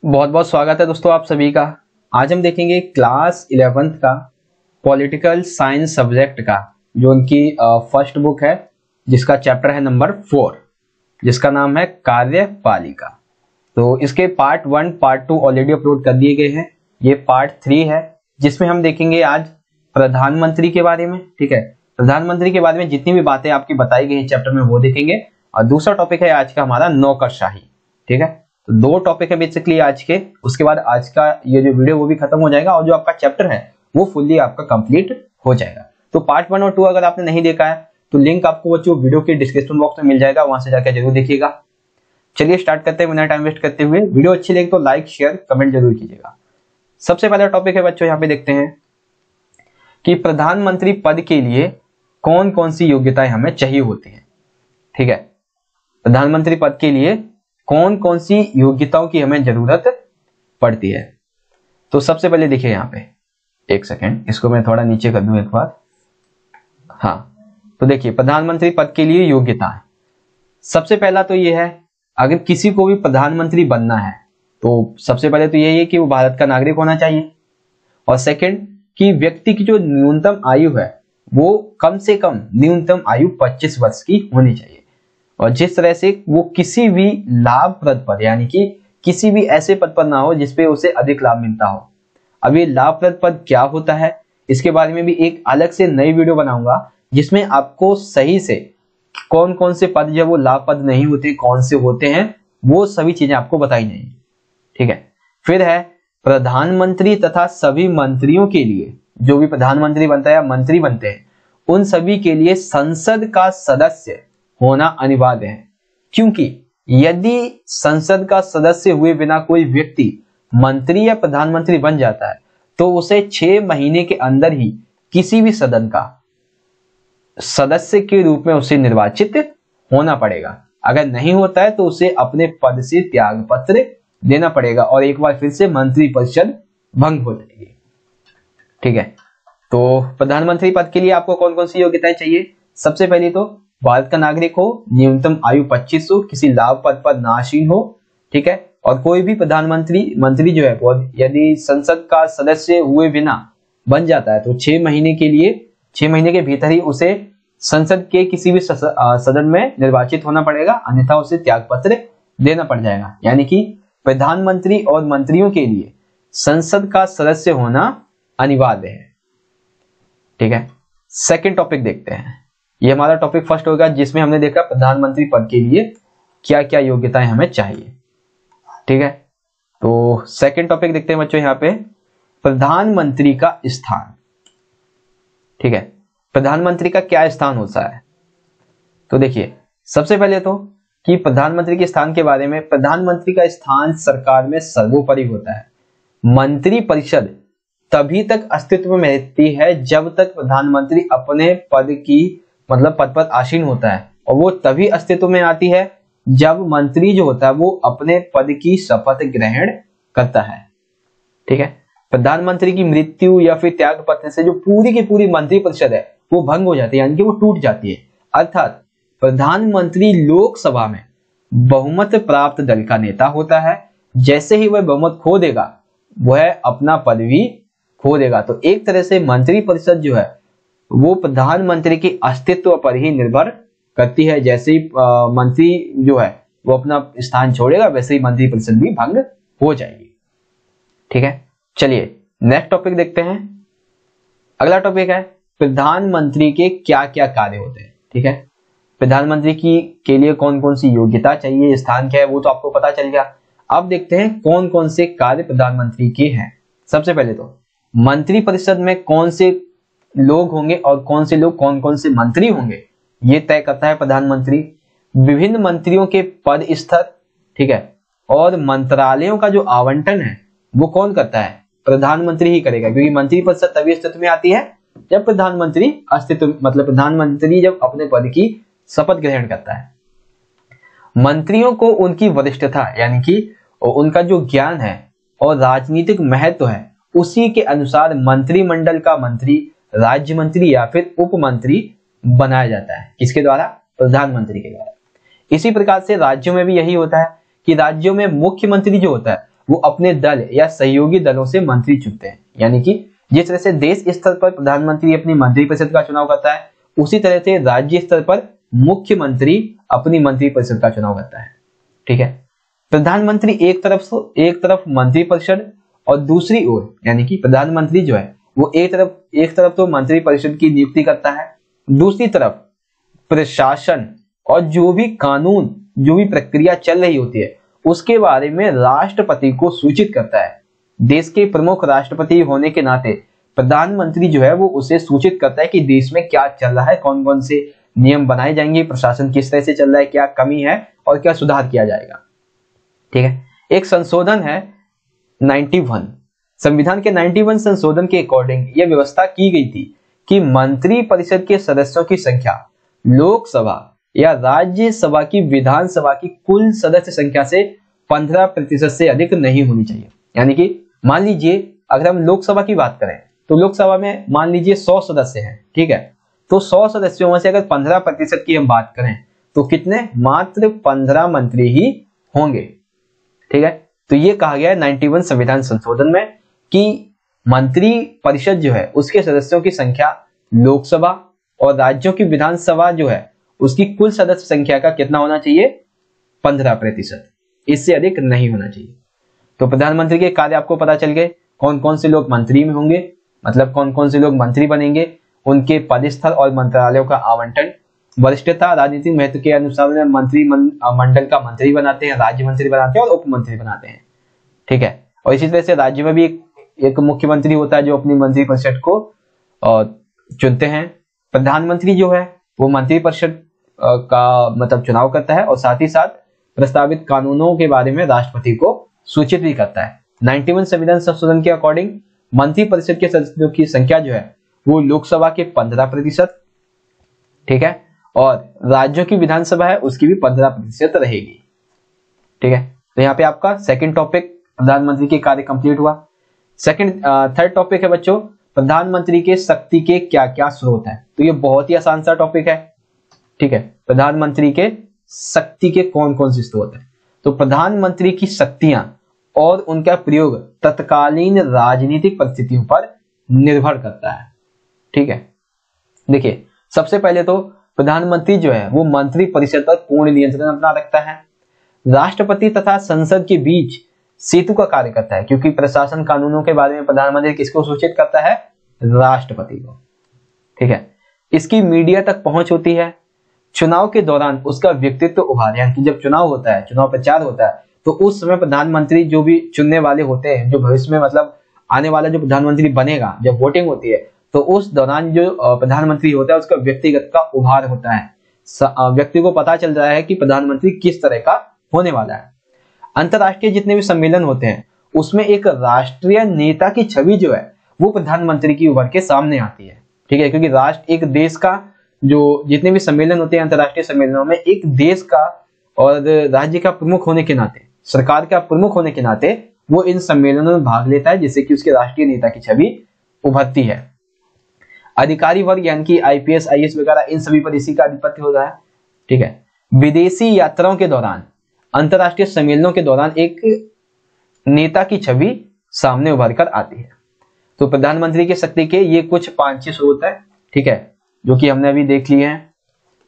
बहुत बहुत स्वागत है दोस्तों आप सभी का। आज हम देखेंगे क्लास 11th का पॉलिटिकल साइंस सब्जेक्ट का जो उनकी फर्स्ट बुक है, जिसका चैप्टर है नंबर 4, जिसका नाम है कार्यपालिका। तो इसके पार्ट 1 पार्ट 2 ऑलरेडी अपलोड कर दिए गए हैं। ये पार्ट 3 है जिसमें हम देखेंगे आज प्रधानमंत्री के बारे में। ठीक है, प्रधानमंत्री के बारे में जितनी भी बातें आपकी बताई गई हैं चैप्टर में वो देखेंगे। और दूसरा टॉपिक है आज का हमारा नौकरशाही। ठीक है, तो दो टॉपिक है बेसिकली आज के। उसके बाद आज का ये जो वीडियो वो भी खत्म हो जाएगा और जो आपका चैप्टर है वो फुल्ली आपका कंप्लीट हो जाएगा। तो पार्ट 1 और 2 अगर आपने नहीं देखा है तो लिंक आपको बच्चों वीडियो के डिस्क्रिप्शन बॉक्स में मिल जाएगा, वहां से जाकर जरूर देखिएगा। चलिए स्टार्ट करते हैं बिना टाइम वेस्ट करते हुए। वीडियो अच्छी लगे तो लाइक शेयर कमेंट जरूर कीजिएगा। सबसे पहला टॉपिक है बच्चों, यहाँ पे देखते हैं कि प्रधानमंत्री पद के लिए कौन कौन सी योग्यताएं हमें चाहिए होती हैं। ठीक है, प्रधानमंत्री पद के लिए कौन कौन सी योग्यताओं की हमें जरूरत पड़ती है। तो सबसे पहले देखिए यहाँ पे, एक सेकेंड इसको मैं थोड़ा नीचे कर दूं एक बार। हाँ, तो देखिए प्रधानमंत्री पद के लिए योग्यता है। सबसे पहला तो ये है, अगर किसी को भी प्रधानमंत्री बनना है तो सबसे पहले तो यही है कि वो भारत का नागरिक होना चाहिए। और सेकंड कि व्यक्ति की जो न्यूनतम आयु है वो कम से कम न्यूनतम आयु 25 वर्ष की होनी चाहिए। और जिस तरह से वो किसी भी लाभप्रद पद यानी कि किसी भी ऐसे पद पर ना हो जिसपे उसे अधिक लाभ मिलता हो। अब ये लाभप्रद पद क्या होता है इसके बारे में भी एक अलग से नई वीडियो बनाऊंगा, जिसमें आपको सही से कौन कौन से पद जो वो लाभप्रद नहीं होते, कौन से होते हैं, वो सभी चीजें आपको बताई जाएंगी। ठीक है, फिर है प्रधानमंत्री तथा सभी मंत्रियों के लिए, जो भी प्रधानमंत्री बनता है या मंत्री बनते हैं उन सभी के लिए संसद का सदस्य होना अनिवार्य है। क्योंकि यदि संसद का सदस्य हुए बिना कोई व्यक्ति मंत्री या प्रधानमंत्री बन जाता है तो उसे 6 महीने के अंदर ही किसी भी सदन का सदस्य के रूप में उसे निर्वाचित होना पड़ेगा। अगर नहीं होता है तो उसे अपने पद से त्याग पत्र देना पड़ेगा और एक बार फिर से मंत्री परिषद भंग हो जाएगी। ठीक है, तो प्रधानमंत्री पद के लिए आपको कौन कौन सी योग्यताएं चाहिए। सबसे पहले तो भारत का नागरिक हो, न्यूनतम आयु 25 हो, किसी लाभ पद पर नाशीन हो। ठीक है, और कोई भी मंत्री जो है वो यदि संसद का सदस्य हुए बिना बन जाता है तो 6 महीने के भीतर ही उसे संसद के किसी भी सदन में निर्वाचित होना पड़ेगा, अन्यथा उसे त्याग पत्र देना पड़ जाएगा। यानी कि प्रधानमंत्री और मंत्रियों के लिए संसद का सदस्य होना अनिवार्य है। ठीक है, सेकंड टॉपिक देखते हैं। ये हमारा टॉपिक फर्स्ट होगा जिसमें हमने देखा प्रधानमंत्री पद के लिए क्या क्या योग्यताएं हमें चाहिए। ठीक है, तो सेकंड टॉपिक देखते हैं बच्चों यहाँ पे, प्रधानमंत्री का स्थान। ठीक है, प्रधानमंत्री का क्या स्थान होता है। तो देखिए सबसे पहले तो कि प्रधानमंत्री के स्थान के बारे में, प्रधानमंत्री का स्थान सरकार में सर्वोपरि होता है। मंत्री परिषद तभी तक अस्तित्व में रहती है जब तक प्रधानमंत्री अपने पद पर आसीन होता है, और वो तभी अस्तित्व में आती है जब मंत्री जो होता है वो अपने पद की शपथ ग्रहण करता है। ठीक है, प्रधानमंत्री की मृत्यु या फिर त्याग पत्र से जो पूरी की पूरी मंत्री परिषद है वो भंग हो जाती है, यानी कि वो टूट जाती है। अर्थात प्रधानमंत्री लोकसभा में बहुमत प्राप्त दल का नेता होता है। जैसे ही वह बहुमत खो देगा वह अपना पद भी खो देगा। तो एक तरह से मंत्री परिषद जो है वो प्रधानमंत्री के अस्तित्व पर ही निर्भर करती है। जैसे ही मंत्री जो है वो अपना स्थान छोड़ेगा वैसे ही मंत्री परिषद भी भंग हो जाएगी। ठीक है, चलिए नेक्स्ट टॉपिक देखते हैं। अगला टॉपिक है प्रधानमंत्री के क्या क्या कार्य होते हैं। ठीक है, प्रधानमंत्री के लिए कौन कौन सी योग्यता चाहिए, स्थान क्या है, वो तो आपको पता चल गया। अब देखते हैं कौन कौन से कार्य प्रधानमंत्री के हैं। सबसे पहले तो मंत्री परिषद में कौन से लोग होंगे और कौन कौन से मंत्री होंगे ये तय करता है प्रधानमंत्री। विभिन्न मंत्रियों के पद स्तर, ठीक है, और मंत्रालयों का जो आवंटन है वो कौन करता है, प्रधानमंत्री ही करेगा। क्योंकि मंत्री परिषद तभी अस्तित्व में आती है जब प्रधानमंत्री प्रधानमंत्री जब अपने पद की शपथ ग्रहण करता है। मंत्रियों को उनकी वरिष्ठता यानी कि उनका जो ज्ञान है और राजनीतिक महत्व है उसी के अनुसार मंत्रिमंडल का मंत्री, राज्य मंत्री या फिर उप मंत्री बनाया जाता है। किसके द्वारा, प्रधानमंत्री के द्वारा। इसी प्रकार से राज्यों में भी यही होता है कि राज्यों में मुख्यमंत्री जो होता है वो अपने दल या सहयोगी दलों से मंत्री चुनते हैं। यानी कि जिस तरह से देश स्तर पर प्रधानमंत्री अपनी मंत्रिपरिषद का चुनाव करता है, उसी तरह से राज्य स्तर पर मुख्यमंत्री अपनी मंत्रिपरिषद का चुनाव करता है। ठीक है, प्रधानमंत्री एक तरफ मंत्रिपरिषद और दूसरी ओर यानी कि प्रधानमंत्री जो है वो एक तरफ तो मंत्रिपरिषद की नियुक्ति करता है, दूसरी तरफ प्रशासन और जो भी कानून, जो भी प्रक्रिया चल रही होती है उसके बारे में राष्ट्रपति को सूचित करता है। देश के प्रमुख राष्ट्रपति होने के नाते प्रधानमंत्री जो है वो उसे सूचित करता है कि देश में क्या चल रहा है, कौन कौन से नियम बनाए जाएंगे, प्रशासन किस तरह से चल रहा है, क्या कमी है और क्या सुधार किया जाएगा। ठीक है, एक संशोधन है 91, संविधान के 91 संशोधन के अकॉर्डिंग यह व्यवस्था की गई थी कि मंत्री परिषद के सदस्यों की संख्या लोकसभा या राज्यसभा की विधानसभा की कुल सदस्य संख्या से 15% से अधिक नहीं होनी चाहिए। यानी कि मान लीजिए अगर हम लोकसभा की बात करें तो लोकसभा में मान लीजिए 100 सदस्य हैं। ठीक है, तो 100 सदस्यों में से अगर 15% की हम बात करें तो कितने, मात्र 15 मंत्री ही होंगे। ठीक है, तो ये कहा गया है 91 संविधान संशोधन में कि मंत्री परिषद जो है उसके सदस्यों की संख्या लोकसभा और राज्यों की विधानसभा जो है उसकी कुल सदस्य संख्या का कितना होना चाहिए, 15%, इससे अधिक नहीं होना चाहिए। तो प्रधानमंत्री के कार्य आपको पता चल गए, कौन कौन से लोग मंत्री में होंगे, मतलब कौन कौन से लोग मंत्री बनेंगे, उनके पदस्थल और मंत्रालयों का आवंटन, वरिष्ठता राजनीतिक महत्व के अनुसार मंत्री मंडल का मंत्री बनाते हैं, राज्य मंत्री बनाते हैं और उप मंत्री बनाते हैं। ठीक है, और इसी तरह से राज्य में भी एक मुख्यमंत्री होता है जो अपनी मंत्रिपरिषद को चुनते हैं। प्रधानमंत्री जो है वो मंत्रिपरिषद का मतलब चुनाव करता है और साथ ही साथ प्रस्तावित कानूनों के बारे में राष्ट्रपति को सूचित भी करता है। 91 संविधान संशोधन के अकॉर्डिंग मंत्रिपरिषद के सदस्यों की संख्या जो है वो लोकसभा के 15%, ठीक है, और राज्यों की विधानसभा है उसकी भी 15% रहेगी। ठीक है, तो यहाँ पे आपका सेकंड टॉपिक प्रधानमंत्री के कार्य कंप्लीट हुआ। थर्ड टॉपिक है बच्चों, प्रधानमंत्री के शक्ति के क्या क्या स्रोत हैं। तो ये बहुत ही आसान सा टॉपिक है। ठीक है, प्रधानमंत्री के शक्ति के कौन कौन से स्रोत हैं। तो प्रधानमंत्री की शक्तियां और उनका प्रयोग तत्कालीन राजनीतिक परिस्थितियों पर निर्भर करता है। ठीक है, देखिए सबसे पहले तो प्रधानमंत्री जो है वो मंत्री परिषद पर पूर्ण नियंत्रण अपना रखता है। राष्ट्रपति तथा संसद के बीच सेतु का कार्य करता है, क्योंकि प्रशासन कानूनों के बारे में प्रधानमंत्री किसको सूचित करता है, राष्ट्रपति को। ठीक है, इसकी मीडिया तक पहुंच होती है। चुनाव के दौरान उसका व्यक्तित्व उभार, यानी कि जब चुनाव होता है, चुनाव प्रचार होता है, तो उस समय प्रधानमंत्री जो भी चुनने वाले होते हैं, जो भविष्य में मतलब आने वाला जो प्रधानमंत्री बनेगा, जब वोटिंग होती है तो उस दौरान जो प्रधानमंत्री होता है उसका व्यक्तिगत का उभार होता है। व्यक्ति को पता चल रहा है कि प्रधानमंत्री किस तरह का होने वाला है। अंतरराष्ट्रीय जितने भी सम्मेलन होते हैं उसमें एक राष्ट्रीय नेता की छवि जो है वो प्रधानमंत्री की उभर के सामने आती है। ठीक है, क्योंकि राष्ट्र एक देश का जो जितने भी सम्मेलन होते हैं अंतरराष्ट्रीय सम्मेलनों में, एक देश का और राज्य का प्रमुख होने के नाते, सरकार का प्रमुख होने के नाते वो इन सम्मेलनों में भाग लेता है, जिससे कि उसके राष्ट्रीय नेता की छवि उभरती है। अधिकारी वर्ग यानी कि आईपीएस आईएएस वगैरह, इन सभी पर इसी का आधिपत्य हो रहा है। ठीक है, विदेशी यात्राओं के दौरान, अंतरराष्ट्रीय सम्मेलनों के दौरान एक नेता की छवि सामने उभर कर आती है। तो प्रधानमंत्री की शक्ति के ये कुछ 5-6 स्रोत है। ठीक है, जो कि हमने अभी देख लिए हैं।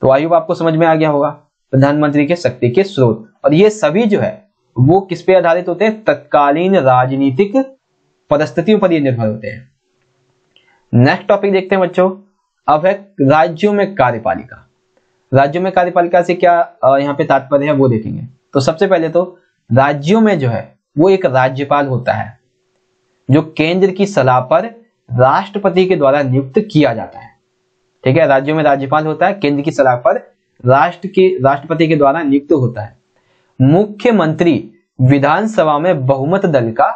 तो आई होप आपको समझ में आ गया होगा प्रधानमंत्री के शक्ति के स्रोत, और ये सभी जो है वो किस पे आधारित होते हैं, तत्कालीन राजनीतिक परिस्थितियों पर ये निर्भर होते हैं। नेक्स्ट टॉपिक देखते हैं बच्चों, अब है राज्यों में कार्यपालिका। राज्यों में कार्यपालिका से क्या यहाँ पे तात्पर्य है वो देखेंगे। तो सबसे पहले तो राज्यों में जो है वो एक राज्यपाल होता है जो केंद्र की सलाह पर राष्ट्रपति के द्वारा नियुक्त किया जाता है। ठीक है, राज्यों में राज्यपाल होता है, केंद्र की सलाह पर राष्ट्रपति के द्वारा नियुक्त होता है। मुख्यमंत्री विधानसभा में बहुमत दल का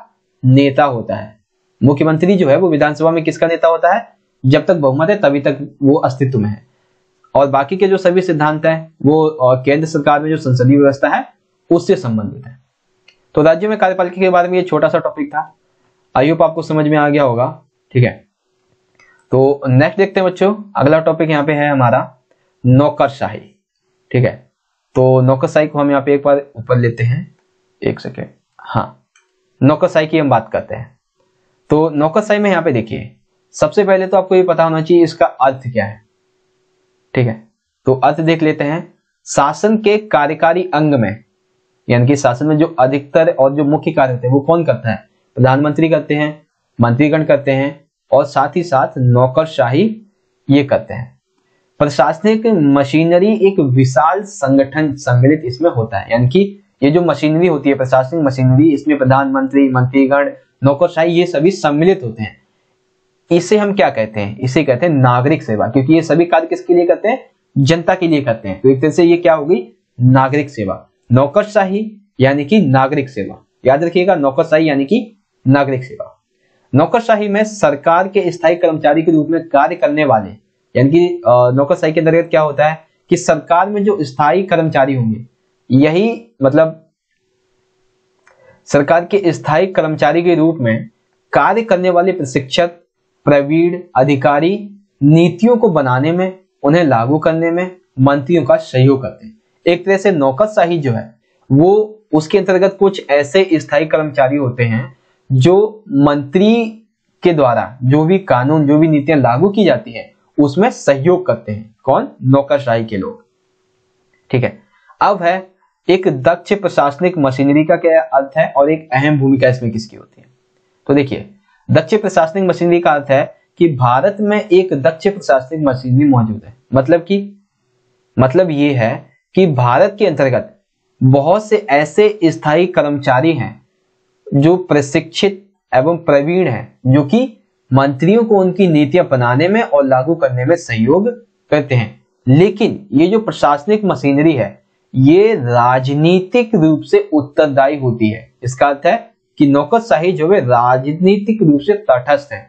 नेता होता है। मुख्यमंत्री जो है वो विधानसभा में किसका नेता होता है, जब तक बहुमत है तभी तक वो अस्तित्व में है, और बाकी के जो सभी सिद्धांत हैं वो केंद्र सरकार में जो संसदीय व्यवस्था है उससे संबंधित है। तो राज्य में कार्यपालिका के बारे में ये छोटा सा टॉपिक था, आई होप आपको समझ में आ गया होगा। ठीक है, तो नेक्स्ट देखते हैं बच्चों, अगला टॉपिक यहाँ पे है हमारा नौकरशाही। ठीक है, तो नौकरशाही को हम यहाँ पे एक बार ऊपर लेते हैं, एक सेकेंड। हाँ, नौकरशाही की हम बात करते हैं। तो नौकरशाही में यहाँ पे देखिए, सबसे पहले तो आपको ये पता होना चाहिए इसका अर्थ क्या है, ठीक है। तो अर्थ देख लेते हैं। शासन के कार्यकारी अंग में, यानी कि शासन में जो अधिकतर और जो मुख्य कार्य होते हैं वो कौन करता है? प्रधानमंत्री करते हैं, मंत्रीगण करते हैं, और साथ ही साथ नौकरशाही ये करते हैं। प्रशासनिक मशीनरी एक विशाल संगठन सम्मिलित इसमें होता है, यानी कि ये जो मशीनरी होती है, प्रशासनिक मशीनरी, इसमें प्रधानमंत्री, मंत्रीगण, नौकरशाही ये सभी सम्मिलित होते हैं। इसे हम क्या कहते हैं? इसे कहते हैं नागरिक सेवा, क्योंकि ये सभी कार्य किसके लिए करते हैं? जनता के लिए करते हैं। तो एक तरह से ये क्या होगी? नागरिक सेवा। नौकरशाही यानी कि नागरिक सेवा, याद रखिएगा, नौकरशाही यानी कि नागरिक सेवा। नौकरशाही में सरकार के स्थायी कर्मचारी के रूप में कार्य करने वाले, यानी कि नौकरशाही के अंतर्गत क्या होता है कि सरकार में जो स्थायी कर्मचारी होंगे, यही मतलब सरकार के स्थायी कर्मचारी के रूप में कार्य करने वाले प्रशिक्षक, प्रवीण अधिकारी नीतियों को बनाने में, उन्हें लागू करने में मंत्रियों का सहयोग करते हैं। एक तरह से नौकरशाही जो है वो उसके अंतर्गत कुछ ऐसे स्थायी कर्मचारी होते हैं जो मंत्री के द्वारा जो भी कानून, जो भी नीतियां लागू की जाती हैं उसमें सहयोग करते हैं। कौन? नौकरशाही के लोग, ठीक है। अब है एक दक्ष प्रशासनिक मशीनरी का क्या अर्थ है और एक अहम भूमिका इसमें किसकी होती है। तो देखिए, दक्ष प्रशासनिक मशीनरी का अर्थ है कि भारत में एक दक्ष प्रशासनिक मशीनरी मौजूद है। मतलब ये है कि भारत के अंतर्गत बहुत से ऐसे स्थायी कर्मचारी हैं जो प्रशिक्षित एवं प्रवीण हैं, जो कि मंत्रियों को उनकी नीतियां बनाने में और लागू करने में सहयोग करते हैं। लेकिन ये जो प्रशासनिक मशीनरी है ये राजनीतिक रूप से उत्तरदायी होती है। इसका अर्थ है कि नौकरशाही जो है राजनीतिक रूप से तटस्थ है,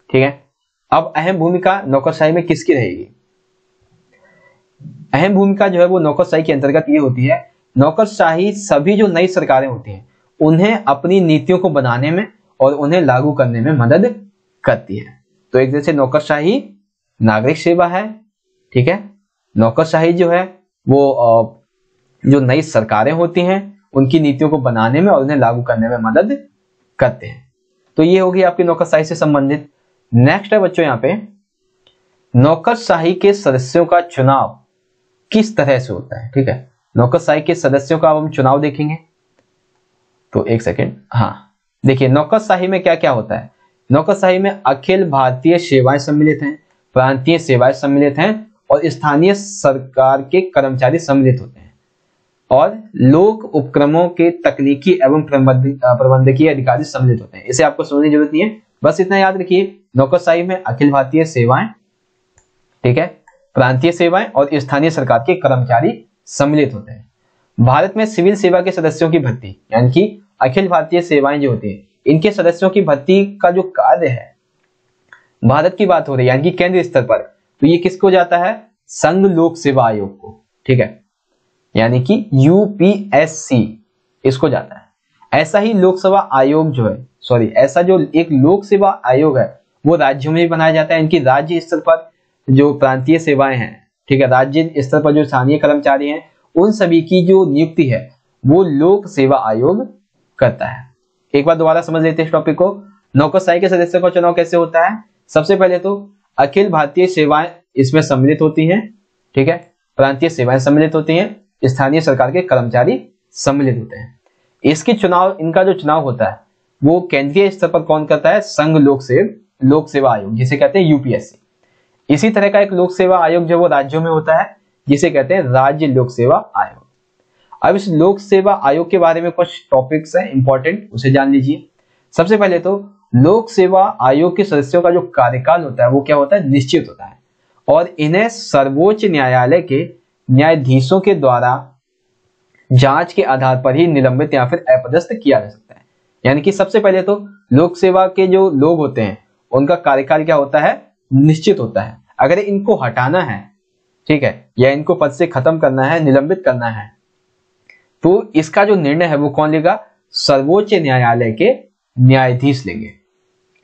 ठीक है। अब अहम भूमिका नौकरशाही में किसकी रहेगी? अहम भूमिका जो है वो नौकरशाही के अंतर्गत ये होती है, नौकरशाही सभी जो नई सरकारें होती हैं उन्हें अपनी नीतियों को बनाने में और उन्हें लागू करने में मदद करती है। तो एक जैसे नौकरशाही नागरिक सेवा है, ठीक है। नौकरशाही जो है वो जो नई सरकारें होती हैं उनकी नीतियों को बनाने में और उन्हें लागू करने में मदद करते हैं। तो ये होगी आपकी नौकरशाही से संबंधित। नेक्स्ट है बच्चों यहाँ पे, नौकरशाही के सदस्यों का चुनाव किस तरह से होता है, ठीक है। नौकरशाही के सदस्यों का अब हम चुनाव देखेंगे। तो एक सेकेंड, हाँ देखिए, नौकरशाही में क्या क्या होता है। नौकरशाही में अखिल भारतीय सेवाएं सम्मिलित हैं, प्रांतीय सेवाएं सम्मिलित हैं और स्थानीय सरकार के कर्मचारी सम्मिलित होते हैं, और लोक उपक्रमों के तकनीकी एवं प्रबंधकीय अधिकारी सम्मिलित होते हैं। इसे आपको समझने की जरूरत नहीं है, बस इतना याद रखिए, नौकरशाही में अखिल भारतीय सेवाएं, ठीक है, प्रांतीय सेवाएं और स्थानीय सरकार के कर्मचारी सम्मिलित होते हैं। भारत में सिविल सेवा के सदस्यों की भर्ती, यानी कि अखिल भारतीय सेवाएं जो होती है इनके सदस्यों की भर्ती का जो कार्य है, भारत की बात हो रही है यानी कि केंद्रीय स्तर पर, तो ये किसको जाता है? संघ लोक सेवा आयोग को, ठीक है, यानी कि यूपीएससी इसको जाता है। ऐसा ही लोकसभा आयोग जो है, ऐसा जो एक लोक सेवा आयोग है वो राज्यों में भी बनाया जाता है। इनकी राज्य स्तर पर जो प्रांतीय सेवाएं हैं, ठीक है, राज्य स्तर पर जो स्थानीय कर्मचारी हैं उन सभी की जो नियुक्ति है वो लोक सेवा आयोग करता है। एक बार दोबारा समझ लेते हैं इस टॉपिक को। नौकरशाही के सदस्यों का चुनाव कैसे होता है? सबसे पहले तो अखिल भारतीय सेवाएं इसमें सम्मिलित होती हैं, ठीक है, प्रांतीय सेवाएं सम्मिलित होती हैं, स्थानीय सरकार के कर्मचारी सम्मिलित होते हैं। इसकी चुनाव, इनका जो चुनाव होता है वो केंद्रीय स्तर पर कौन करता है? संघ लोक सेवा आयोग, जिसे कहते हैं यूपीएससी। इसी तरह का एक लोक सेवा आयोग जो वो राज्यों में होता है, जिसे कहते हैं राज्य लोक सेवा आयोग। अब इस लोक सेवा आयोग के बारे में कुछ टॉपिक्स हैं इंपॉर्टेंट, उसे जान लीजिए। सबसे पहले तो लोक सेवा आयोग के सदस्यों का जो कार्यकाल होता है वो क्या होता है? निश्चित होता है, और इन्हें सर्वोच्च न्यायालय के न्यायाधीशों के द्वारा जांच के आधार पर ही निलंबित या फिर अपदस्थ किया जा सकता है। यानी कि सबसे पहले तो लोक सेवा के जो लोग होते हैं उनका कार्यकाल क्या होता है? निश्चित होता है। अगर इनको हटाना है, ठीक है, या इनको पद से खत्म करना है, निलंबित करना है, तो इसका जो निर्णय है वो कौन लेगा? सर्वोच्च न्यायालय के न्यायाधीश लेंगे,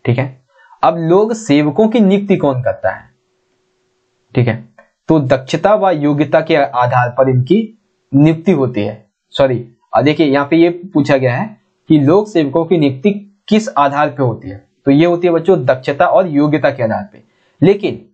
ठीक है। अब लोक सेवकों की नियुक्ति कौन करता है? ठीक है, तो दक्षता व योग्यता के आधार पर इनकी नियुक्ति होती है। देखिए यहाँ पे ये पूछा गया है कि लोक सेवकों की नियुक्ति किस आधार पे होती है, तो ये होती है बच्चों दक्षता और योग्यता के आधार पे। लेकिन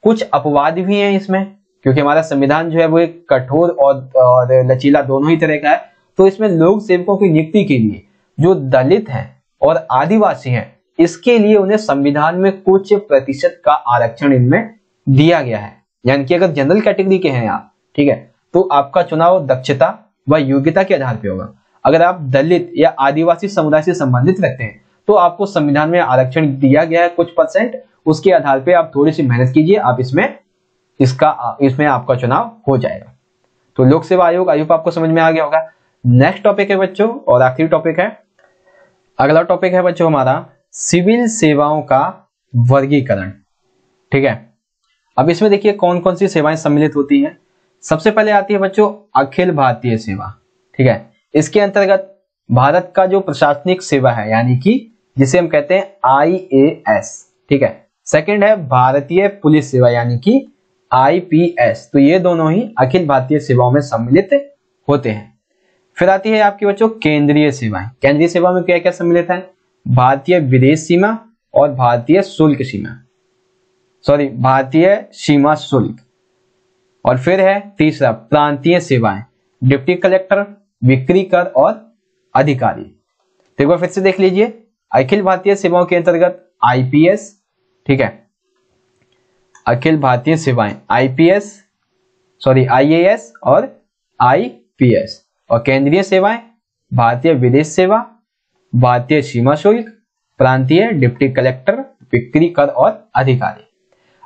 कुछ अपवाद भी हैं इसमें, क्योंकि हमारा संविधान जो है वो एक कठोर और लचीला दोनों ही तरह का है। तो इसमें लोक सेवकों की नियुक्ति के लिए जो दलित हैं और आदिवासी हैं, इसके लिए उन्हें संविधान में कुछ प्रतिशत का आरक्षण इनमें दिया गया है। यानी कि अगर जनरल कैटेगरी के हैं आप, ठीक है, तो आपका चुनाव दक्षता व योग्यता के आधार पर होगा। अगर आप दलित या आदिवासी समुदाय से संबंधित रखते हैं तो आपको संविधान में आरक्षण दिया गया है कुछ परसेंट, उसके आधार पे आप थोड़ी सी मेहनत कीजिए, आप इसमें आपका चुनाव हो जाएगा। तो लोक सेवा आयोग, आई होप आपको समझ में आ गया होगा। नेक्स्ट टॉपिक है बच्चों, और आखिरी टॉपिक है, अगला टॉपिक है बच्चों हमारा सिविल सेवाओं का वर्गीकरण। ठीक है, अब इसमें देखिए कौन कौन सी सेवाएं सम्मिलित होती हैं। सबसे पहले आती है बच्चों अखिल भारतीय सेवा। ठीक है, इसके अंतर्गत भारत का जो प्रशासनिक सेवा है, यानी कि जिसे हम कहते हैं IAS। ठीक है, सेकंड है भारतीय पुलिस सेवा, यानी कि IPS। तो ये दोनों ही अखिल भारतीय सेवाओं में सम्मिलित होते हैं। फिर आती है आपकी बच्चों केंद्रीय सेवाएं। केंद्रीय सेवा में क्या क्या सम्मिलित है? भारतीय विदेश सीमा और भारतीय सीमा शुल्क। और फिर है तीसरा प्रांतीय सेवाएं, डिप्टी कलेक्टर, बिक्री कर और अधिकारी। तो एक बार फिर से देख लीजिए, अखिल भारतीय सेवाओं के अंतर्गत IPS, ठीक है, अखिल भारतीय सेवाएं IAS और IPS। और केंद्रीय सेवाएं भारतीय विदेश सेवा, भारतीय सीमा शुल्क, प्रांतीय, डिप्टी कलेक्टर, बिक्री कर और अधिकारी।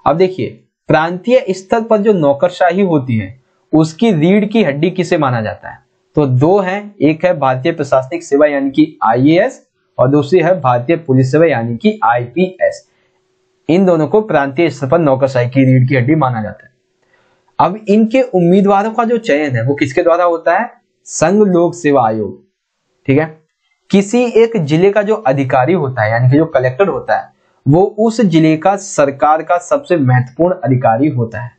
अब देखिए प्रांतीय स्तर पर जो नौकरशाही होती है उसकी रीढ़ की हड्डी किसे माना जाता है? तो दो हैं, एक है भारतीय प्रशासनिक सेवा यानी कि IAS और दूसरी है भारतीय पुलिस सेवा यानी कि IPS। इन दोनों को प्रांतीय स्तर पर नौकरशाही की रीढ़ की हड्डी माना जाता है। अब इनके उम्मीदवारों का जो चयन है वो किसके द्वारा होता है? संघ लोक सेवा आयोग। ठीक है, किसी एक जिले का जो अधिकारी होता है यानी कि जो कलेक्टर होता है वो उस जिले का सरकार का सबसे महत्वपूर्ण अधिकारी होता है।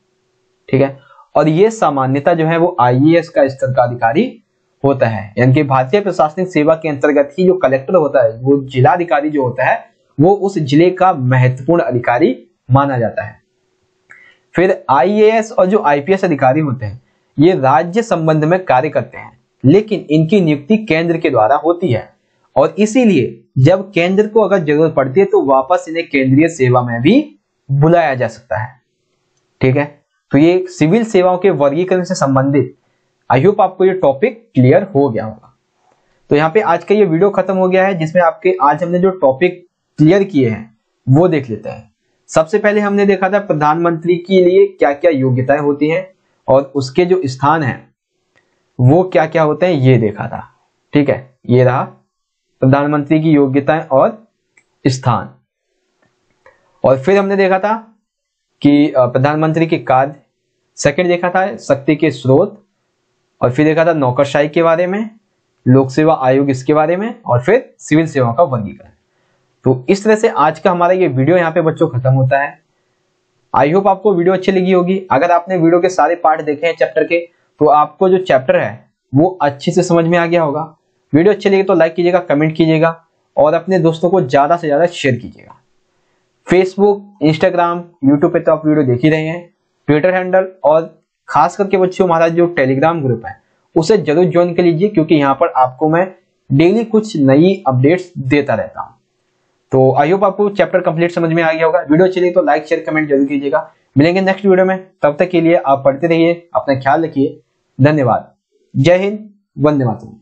ठीक है, और ये सामान्यता जो है वो IAS का स्तर का अधिकारी होता है। यानी कि भारतीय प्रशासनिक सेवा के अंतर्गत ही जो कलेक्टर होता है, वो जिला अधिकारी जो होता है वो उस जिले का महत्वपूर्ण अधिकारी माना जाता है। फिर IAS और जो IPS अधिकारी होते हैं ये राज्य संबंध में कार्य करते हैं, लेकिन इनकी नियुक्ति केंद्र के द्वारा होती है और इसीलिए जब केंद्र को अगर जरूरत पड़ती है तो वापस इन्हें केंद्रीय सेवा में भी बुलाया जा सकता है। ठीक है, तो ये सिविल सेवाओं के वर्गीकरण से संबंधित, आई होप आपको ये टॉपिक क्लियर हो गया होगा। तो यहाँ पे आज का ये वीडियो खत्म हो गया है, जिसमें आपके आज हमने जो टॉपिक क्लियर किए हैं वो देख लेते हैं। सबसे पहले हमने देखा था प्रधानमंत्री के लिए क्या क्या योग्यताएं होती हैं और उसके जो स्थान है वो क्या क्या होते हैं ये देखा था। ठीक है, ये रहा प्रधानमंत्री की योग्यताएं और स्थान। और फिर हमने देखा था कि प्रधानमंत्री के कार्य, सेकंड देखा था शक्ति के स्रोत, और फिर देखा था नौकरशाही के बारे में, लोक सेवा आयोग इसके बारे में, और फिर सिविल सेवाओं का वर्गीकरण। तो इस तरह से आज का हमारा ये वीडियो यहाँ पे बच्चों खत्म होता है। आई होप आपको वीडियो अच्छी लगी होगी। अगर आपने वीडियो के सारे पार्ट देखे हैं चैप्टर के, तो आपको जो चैप्टर है वो अच्छे से समझ में आ गया होगा। वीडियो अच्छी लगी तो लाइक कीजिएगा, कमेंट कीजिएगा और अपने दोस्तों को ज्यादा से ज्यादा शेयर कीजिएगा। फेसबुक, इंस्टाग्राम, यूट्यूब पे तो आप वीडियो देख ही रहे हैं, ट्विटर हैंडल और खास करके बच्चों हमारा जो टेलीग्राम ग्रुप है उसे जरूर ज्वाइन कर लीजिए, क्योंकि यहाँ पर आपको मैं डेली कुछ नई अपडेट्स देता रहता हूँ। तो आई होप आपको चैप्टर कंप्लीट समझ में आ गया होगा। वीडियो अच्छी लगी तो लाइक शेयर कमेंट जरूर कीजिएगा। मिलेंगे नेक्स्ट वीडियो में, तब तक के लिए आप पढ़ते रहिए, अपना ख्याल रखिए। धन्यवाद। जय हिंद, वंदे मातरम।